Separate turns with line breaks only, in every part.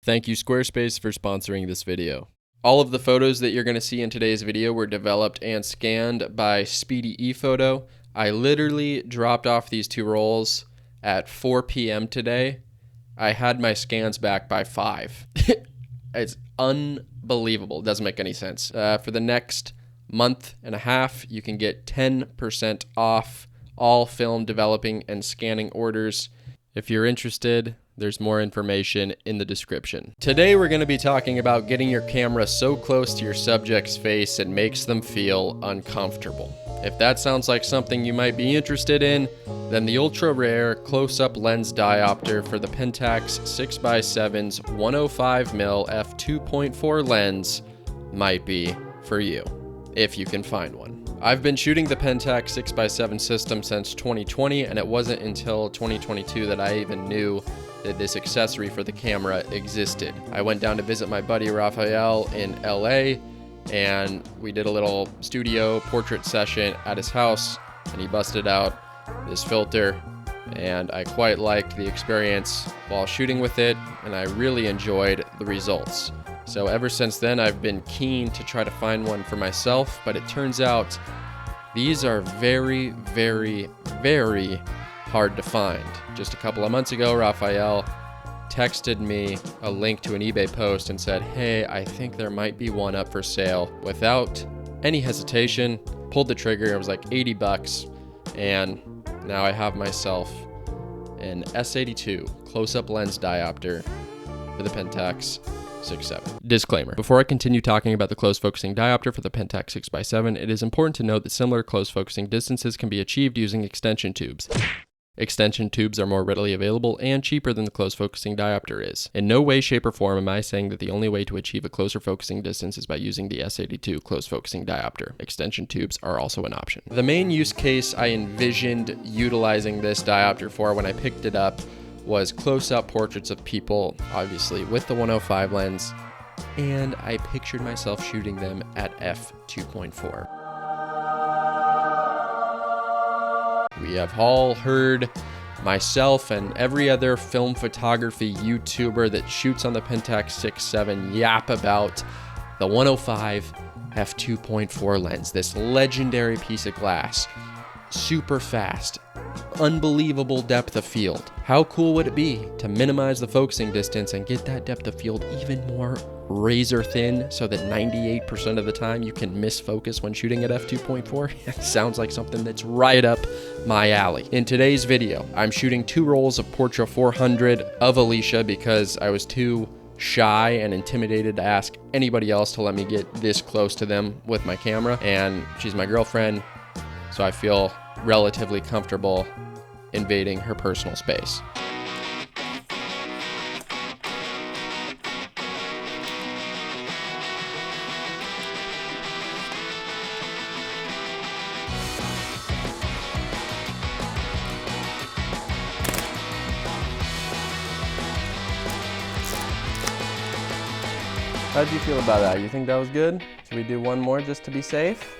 Thank you Squarespace for sponsoring this video. All of the photos that you're going to see in today's video were developed and scanned by Speedy ePhoto. I literally dropped off these two rolls at 4 p.m. today. I had my scans back by 5. It's unbelievable. It doesn't make any sense. For the next month and a half, you can get 10% off all film developing and scanning orders. If you're interested, there's more information in the description. Today we're going to be talking about getting your camera so close to your subject's face it makes them feel uncomfortable. If that sounds like something you might be interested in, then the ultra rare close-up lens diopter for the Pentax 6x7's 105mm f2.4 lens might be for you, if you can find one. I've been shooting the Pentax 6x7 system since 2020, and it wasn't until 2022 that I even knew that this accessory for the camera existed. I went down to visit my buddy Raphael in LA, and we did a little studio portrait session at his house, and he busted out this filter, and I quite liked the experience while shooting with it, and I really enjoyed the results. So ever since then, I've been keen to try to find one for myself, but it turns out these are very, very, very hard to find. Just a couple of months ago, Raphael texted me a link to an eBay post and said, hey, I think there might be one up for sale. Without any hesitation, pulled the trigger. It was like 80 bucks. And now I have myself an S82 close-up lens diopter for the Pentax 6.7. Disclaimer. Before I continue talking about the close focusing diopter for the Pentax 6x7, it is important to note that similar close focusing distances can be achieved using extension tubes. Extension tubes are more readily available and cheaper than the close focusing diopter is. In no way, shape, or form am I saying that the only way to achieve a closer focusing distance is by using the S82 close focusing diopter. Extension tubes are also an option. The main use case I envisioned utilizing this diopter for when I picked it up was close-up portraits of people, obviously with the 105 lens, and I pictured myself shooting them at f2.4. We have all heard myself and every other film photography YouTuber that shoots on the Pentax 6.7 yap about the 105 f2.4 lens, this legendary piece of glass, super fast, unbelievable depth of field. How cool would it be to minimize the focusing distance and get that depth of field even more razor thin so that 98% of the time you can miss focus when shooting at f2.4? It sounds like something that's right up my alley. In today's video, I'm shooting 2 rolls of Portra 400 of Alicia because I was too shy and intimidated to ask anybody else to let me get this close to them with my camera, and she's my girlfriend, so I feel relatively comfortable invading her personal space. How'd you feel about that? You think that was good? Should we do one more just to be safe?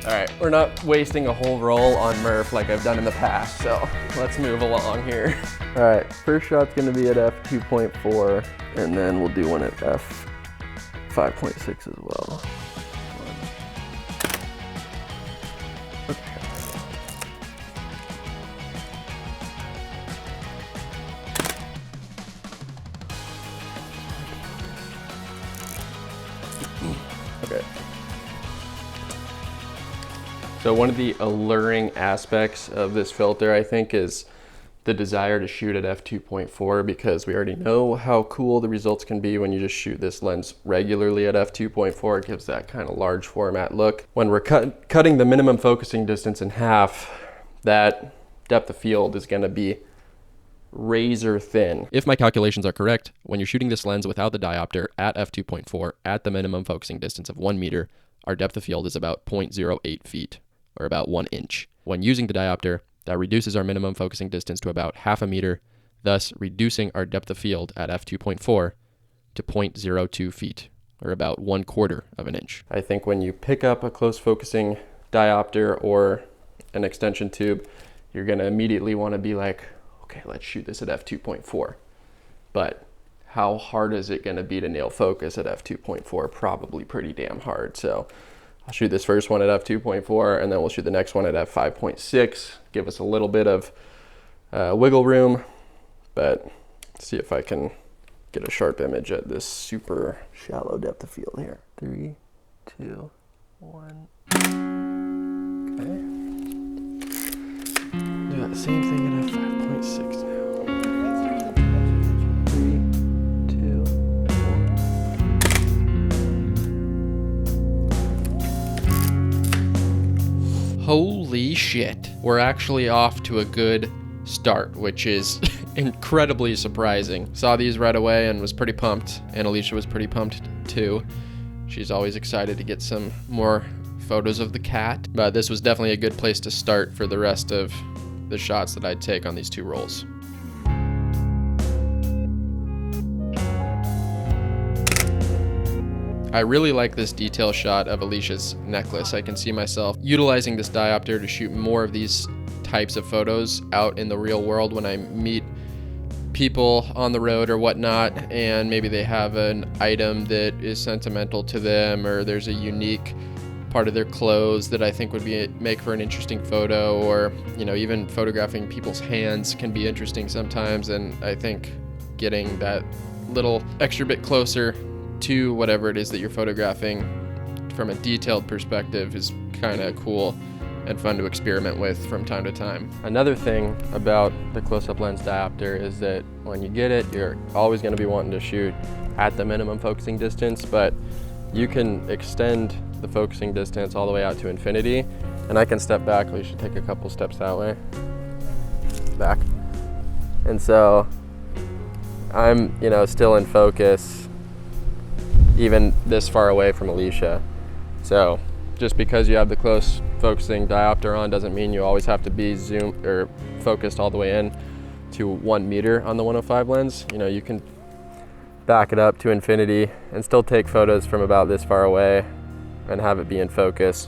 All right, we're not wasting a whole roll on Murph like I've done in the past, so let's move along here. All right, first shot's gonna be at f2.4, and then we'll do one at f5.6 as well. Okay. So one of the alluring aspects of this filter, I think, is the desire to shoot at f2.4, because we already know how cool the results can be when you just shoot this lens regularly at f2.4. It gives that kind of large format look. When we're cutting the minimum focusing distance in half, that depth of field is going to be razor thin. If my calculations are correct, when you're shooting this lens without the diopter at f2.4 at the minimum focusing distance of 1 meter, our depth of field is about 0.08 feet, or about 1 inch. When using the diopter, that reduces our minimum focusing distance to about half a meter, thus reducing our depth of field at f2.4 to 0.02 feet, or about 1/4 of an inch. I think when you pick up a close focusing diopter or an extension tube, you're gonna immediately wanna be like, okay, let's shoot this at f2.4. But how hard is it gonna be to nail focus at f2.4? Probably pretty damn hard. So I'll shoot this first one at f2.4, and then we'll shoot the next one at f5.6, give us a little bit of wiggle room, but see if I can get a sharp image at this super shallow depth of field here. 3, 2, 1. Okay. Do that same thing at f5.6 now. 3, 2, 1. Holy shit. We're actually off to a good start, which is incredibly surprising. Saw these right away and was pretty pumped, and Alicia was pretty pumped too. She's always excited to get some more photos of the cat, but this was definitely a good place to start for the rest of the shots that I'd take on these two rolls. I really like this detail shot of Alicia's necklace. I can see myself utilizing this diopter to shoot more of these types of photos out in the real world when I meet people on the road or whatnot, and maybe they have an item that is sentimental to them, or there's a unique part of their clothes that I think would make for an interesting photo, or even photographing people's hands can be interesting sometimes. And I think getting that little extra bit closer to whatever it is that you're photographing from a detailed perspective is kind of cool and fun to experiment with from time to time. Another thing about the close-up lens diopter is that when you get it, you're always going to be wanting to shoot at the minimum focusing distance, but you can extend the focusing distance all the way out to infinity. And I can step back. We should take a couple steps that way. Back. And so I'm, still in focus even this far away from Alicia. So just because you have the close focusing diopter on doesn't mean you always have to be zoomed or focused all the way in to 1 meter on the 105 lens. You can back it up to infinity and still take photos from about this far away and have it be in focus.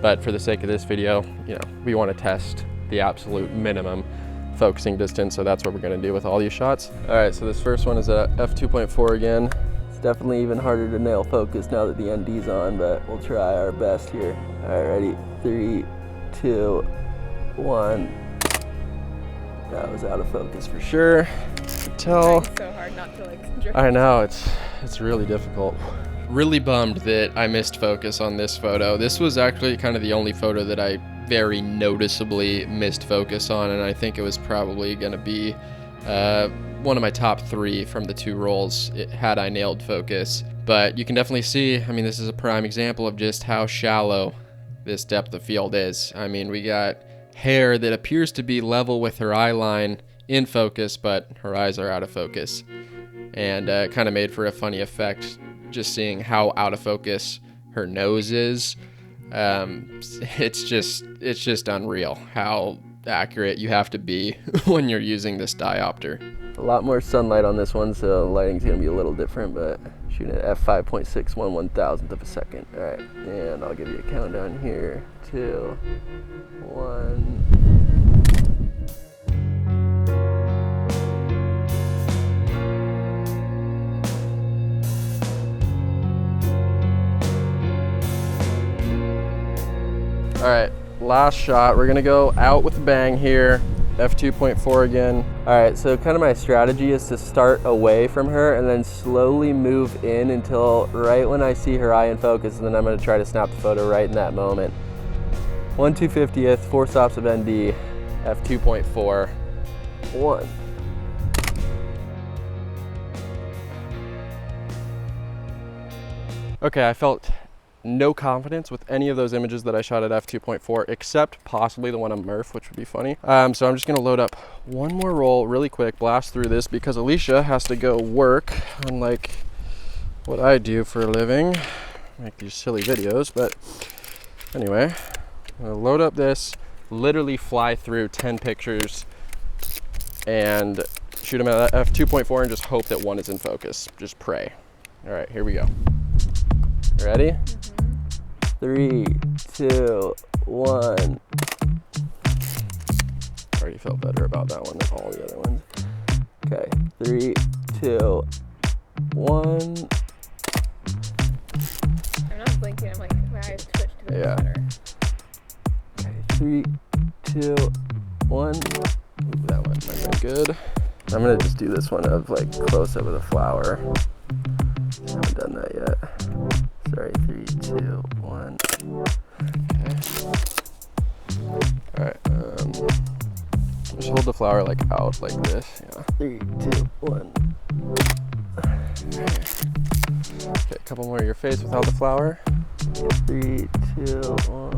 But for the sake of this video, we want to test the absolute minimum focusing distance, so that's what we're going to do with all these shots. All right, so this first one is at f2.4 again. It's definitely even harder to nail focus now that the ND's on, but we'll try our best here. All right, ready? 3, 2, 1. That was out of focus for sure. Tell.
It's so hard not to drift.
I know, it's really difficult. Really bummed that I missed focus on this photo. This was actually kind of the only photo that I very noticeably missed focus on, and I think it was probably going to be one of my top 3 from the 2 rolls had I nailed focus. But you can definitely see, this is a prime example of just how shallow this depth of field is. We got hair that appears to be level with her eye line in focus, but her eyes are out of focus. And kind of made for a funny effect just seeing how out of focus her nose is. It's just unreal how accurate you have to be when you're using this diopter. A lot more sunlight on this one, so the lighting's gonna be a little different, but shooting at f5.6, 1/1000th of a second. All right, and I'll give you a countdown here. 2, 1. All right, last shot. We're gonna go out with a bang here. f2.4 again. All right, so kind of my strategy is to start away from her and then slowly move in until right when I see her eye in focus, and then I'm gonna try to snap the photo right in that moment. 1/250th, 4 stops of ND, f2.4, 1. Okay, I felt no confidence with any of those images that I shot at f2.4, except possibly the one on Murph, which would be funny. So I'm just gonna load up one more roll really quick, blast through this, because Alicia has to go work, unlike what I do for a living, make these silly videos. But anyway, I'm gonna load up this, literally fly through 10 pictures and shoot them at f2.4 and just hope that one is in focus. Just pray. All right, here we go. Ready? 3, 2, 1. already felt better about that one than all the other ones. Okay, 3, 2, 1.
I'm not blinking, I'm like, my eyes twitch to the better.
Okay, 3, 2, 1. Ooh, that one might have been good. I'm gonna just do this one of like close up of the flower. I haven't done that yet. Sorry, 3, 2, 1. Okay. Alright, just hold the flower like out like this. Yeah. 3, 2, 1. Okay, a couple more of your face without the flower. 3, 2, 1.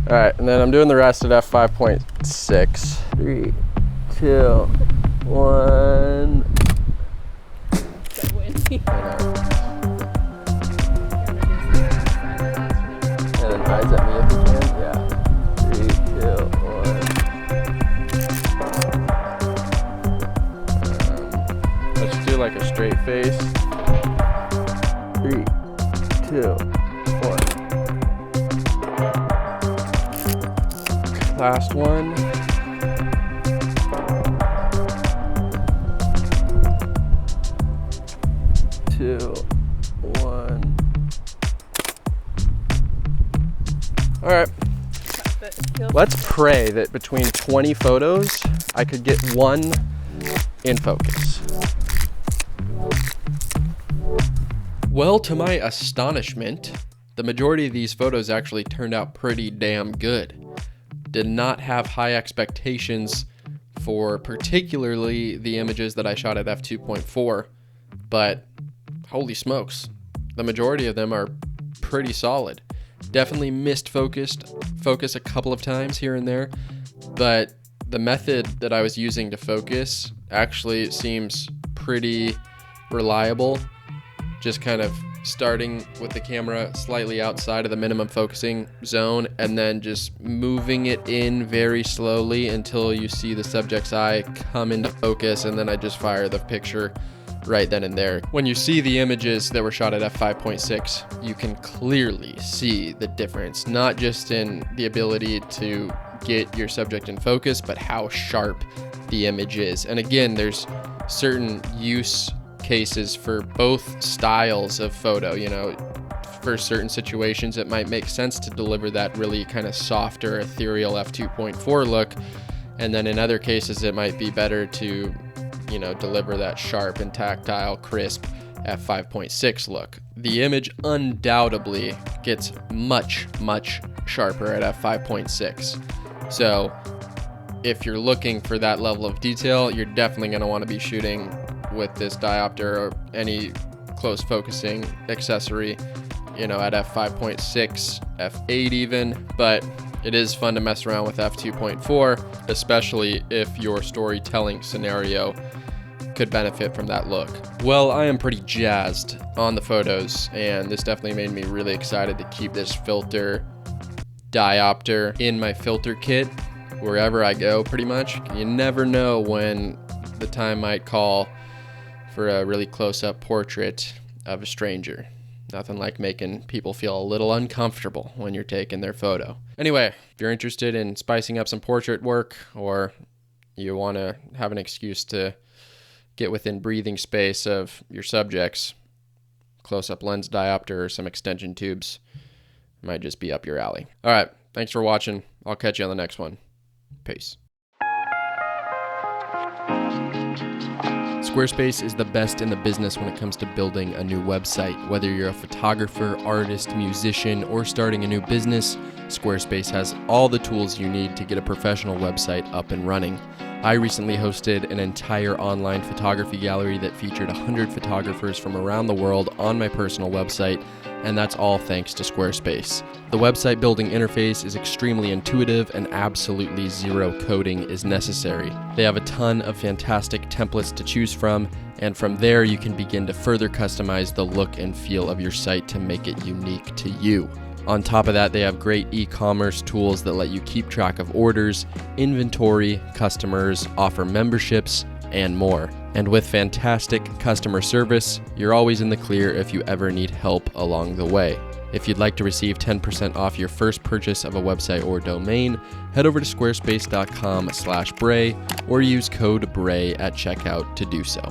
All right, and then I'm doing the rest at f5.6. 3, 2, 1.
So windy.
And then eyes at me if you can. Yeah. 3, 2, 1. Let's do like a straight face. 3, 2, 1. Last one. 2, 1. All right. Let's pray that between 20 photos, I could get one in focus. Well, to my astonishment, the majority of these photos actually turned out pretty damn good. Did not have high expectations for particularly the images that I shot at f2.4, but holy smokes, the majority of them are pretty solid. Definitely missed focus a couple of times here and there, but the method that I was using to focus actually seems pretty reliable. Just kind of starting with the camera slightly outside of the minimum focusing zone and then just moving it in very slowly until you see the subject's eye come into focus, and then I just fire the picture right then and there. When you see the images that were shot at f5.6, you can clearly see the difference, not just in the ability to get your subject in focus, but how sharp the image is. And again, there's certain use cases for both styles of photo. You know, for certain situations it might make sense to deliver that really kind of softer, ethereal f2.4 look, and then in other cases it might be better to, you know, deliver that sharp and tactile, crisp f5.6 look. The image undoubtedly gets much sharper at f5.6. So if you're looking for that level of detail, you're definitely going to want to be shooting with this diopter or any close focusing accessory, you know, at f5.6, f8 even, but it is fun to mess around with f2.4, especially if your storytelling scenario could benefit from that look. Well, I am pretty jazzed on the photos, and this definitely made me really excited to keep this filter diopter in my filter kit wherever I go, pretty much. You never know when the time might call for a really close-up portrait of a stranger. Nothing like making people feel a little uncomfortable when you're taking their photo. Anyway, if you're interested in spicing up some portrait work, or you want to have an excuse to get within breathing space of your subjects, close-up lens diopter or some extension tubes might just be up your alley. All right, thanks for watching. I'll catch you on the next one. Peace. Squarespace is the best in the business when it comes to building a new website. Whether you're a photographer, artist, musician, or starting a new business, Squarespace has all the tools you need to get a professional website up and running. I recently hosted an entire online photography gallery that featured 100 photographers from around the world on my personal website, and that's all thanks to Squarespace. The website building interface is extremely intuitive and absolutely zero coding is necessary. They have a ton of fantastic templates to choose from, and from there you can begin to further customize the look and feel of your site to make it unique to you. On top of that, they have great e-commerce tools that let you keep track of orders, inventory, customers, offer memberships, and more. And with fantastic customer service, you're always in the clear if you ever need help along the way. If you'd like to receive 10% off your first purchase of a website or domain, head over to squarespace.com/Brae or use code Brae at checkout to do so.